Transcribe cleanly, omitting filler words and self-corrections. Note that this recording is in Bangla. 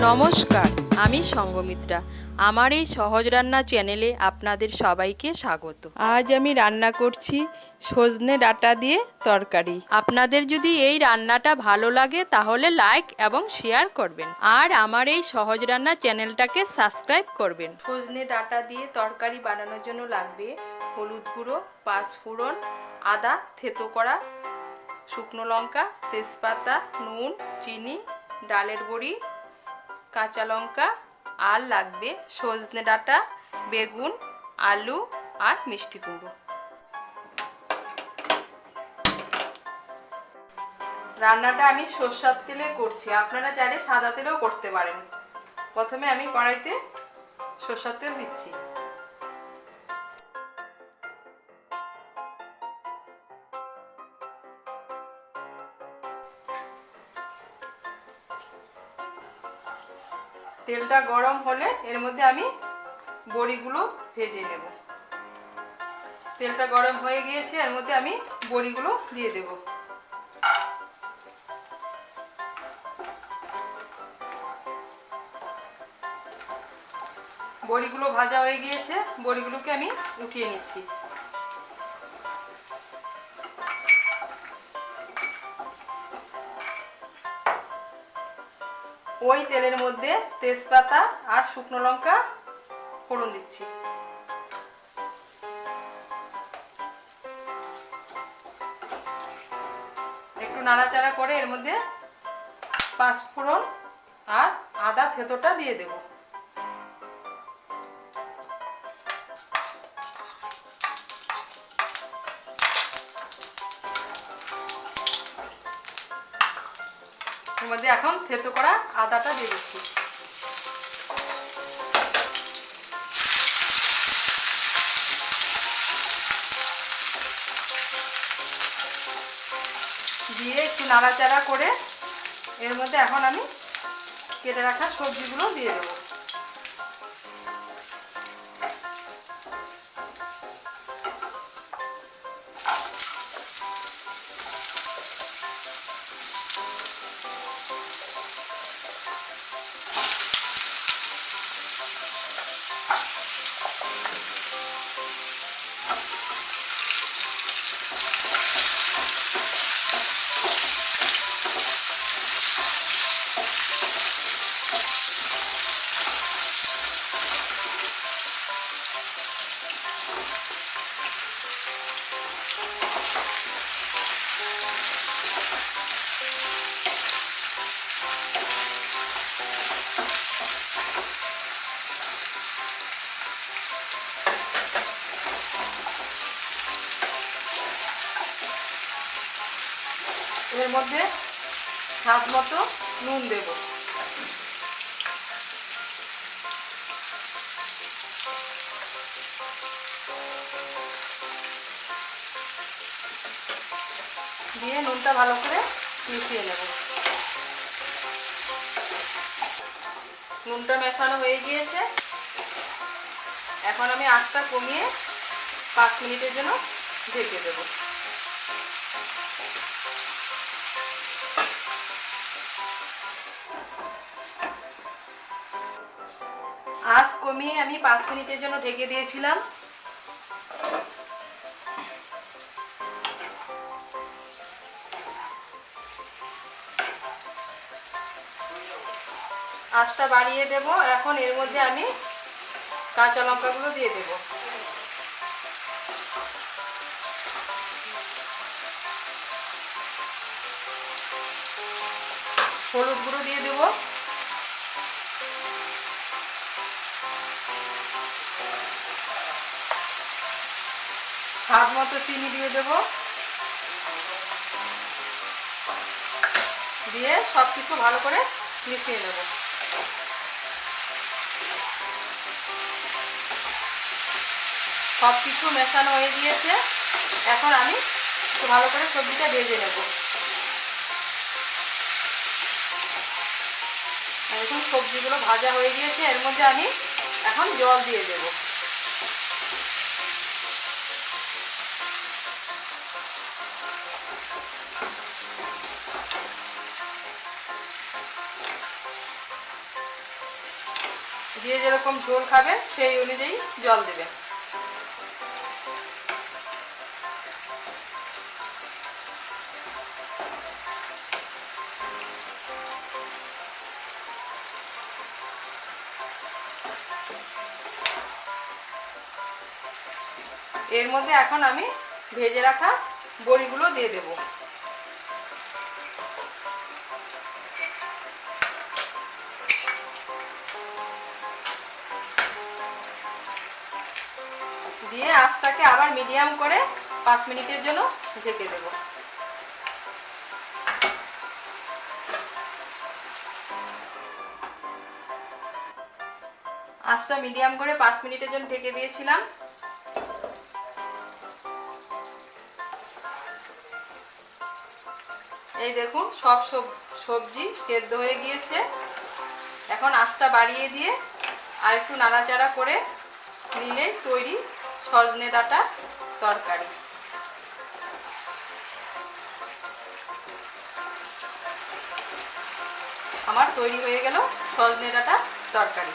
নমস্কার, আমি সঙ্গমিত্রা। আমার এই সহজ রান্না চ্যানেলে আপনাদের সবাইকে স্বাগত। আজ আমি রান্না করছি সজনে ডাঁটা দিয়ে তরকারি। আপনাদের যদি এই রান্নাটা ভালো লাগে তাহলে লাইক এবং শেয়ার করবেন, আর আমার এই সহজ রান্না চ্যানেলটাকে সাবস্ক্রাইব করবেন। সজনে ডাঁটা দিয়ে তরকারি বানানোর জন্য লাগবে হলুদ গুঁড়ো, পাঁচফোড়ন, আদা থেতো করা, শুকনো লঙ্কা, তেজপাতা, নুন, চিনি, ডালের বড়ি, কাঁচা লঙ্কা, আর লাগবে সজনে ডাঁটা, বেগুন, আলু আর মিষ্টি কুমড়ো। রান্নাটা আমি সরষের তেলে করছি, আপনারা চাইলে সাদা তেলেও করতে পারেন। প্রথমে আমি কড়াইতে সরষের তেল দিচ্ছি। তেলটা গরম হলে এর মধ্যে আমি বড়িগুলো ভেজে নেব। তেলটা গরম হয়ে গিয়েছে, এর মধ্যে আমি বড়িগুলো দিয়ে দেব। বড়িগুলো ভাজা হয়ে গিয়েছে, বড়িগুলোকে আমি উঠিয়ে নিচ্ছি। ওই তেলের মধ্যে তেজপাতা আর শুকনো লঙ্কা ফোড়ন দিচ্ছি। একটু নাড়াচাড়া করে এর মধ্যে পাঁচফোড়ন আর আদা থেতোটা দিয়ে দেব। এর মধ্যে এখন থেতো করা আদাটা দিয়ে দিচ্ছি। দিয়ে একটু নাড়াচাড়া করে এর মধ্যে এখন আমি কেটে রাখা সবজিগুলো দিয়ে দেবো। এর মধ্যে স্বাদ মতো নুন দেব। দিয়ে নুনটা ভালো করে মিশিয়ে নেব। নুনটা মেশানো হয়ে গিয়েছে, এখন আমি আঁচটা কমিয়ে 5 মিনিটের জন্য ঢেকে দেব। আঁচ কমিয়ে আমি 5 মিনিটের জন্য ঢেকে দিয়েছিলাম। আঁচটা বাড়িয়ে দেব। এখন এর মধ্যে আমি কাঁচা লঙ্কাগুলো দিয়ে দেব। হলুদ গুঁড়ো দিয়ে দেব। স্বাদ মতো চিনি দিয়ে দেব। দিয়ে সবকিছু ভালো করে মিশিয়ে নেব। সবকিছু মেশানো হয়ে গিয়েছে, এখন আমি একটু ভালো করে সবজিটা ভেজে নেব। এখন সবজিগুলো ভাজা হয়ে গিয়েছে, এর মধ্যে আমি এখন জল দিয়ে দেব। যে যেরকম ঝোল খাবে সেই অনুযায়ী জল দেবে। এর মধ্যে এখন আমি ভেজে রাখা বড়িগুলো দিয়ে দেব। দিয়ে আঁচটাকে আবার মিডিয়াম করে 5 মিনিটের জন্য ঢেকে দেব। আঁচটা মিডিয়াম করে 5 মিনিটের জন্য ঢেকে দিয়েছিলাম। এই দেখুন সব সবজি সেদ্ধ হয়ে গিয়েছে। এখন আঁচটা বাড়িয়ে দিয়ে আর একটু নাড়াচাড়া করে নিলেই তৈরি সজনে ডাঁটা তরকারি। আমার তৈরি হয়ে গেল সজনে ডাঁটা তরকারি।